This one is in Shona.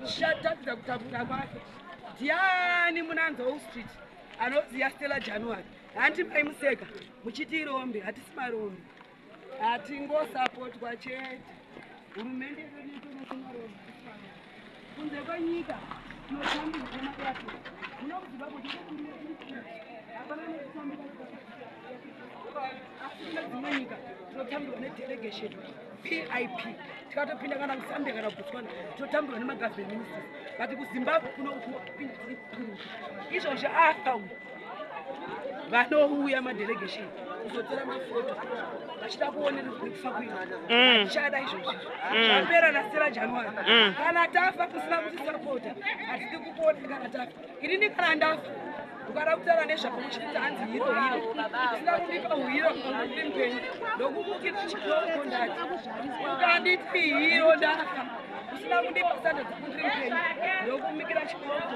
tatidza kutapura kwake. Ndiani munanzou street anoziya Stella January? Handimaimuseka muchiti rombe, hatisi marombe, hatingosapotwa chete. Hurumende yedu inotomarombe kunze kwenyika tinotambirwa mabasa. Munokuziva kuti hapana nekutambira asi kune dzimwe nyika tinotambirwa nedelegation PIP, tikatopinda kana kuZambia kana kuBotswana tinotambirwa nemagovernment ministers, but kuZimbabwe kunopinda izvozvo afound vanouya madelegation kuzotora mafoto vachida kuonera kufa kuita tichada izvozvo zvapera naStella January. Kana tafa kusina kutisapota hatidi kupona. Kana tafa inini kana ndafa ukada kutaura nezvako muchiti hanzi hiro tisina kundipa uhiro ndiri mpenyu ndokumukira chikoko ndati ukanditi hiro ndafa usina kundipa sanda dzekundiri mpenyu ndokumukira chikoko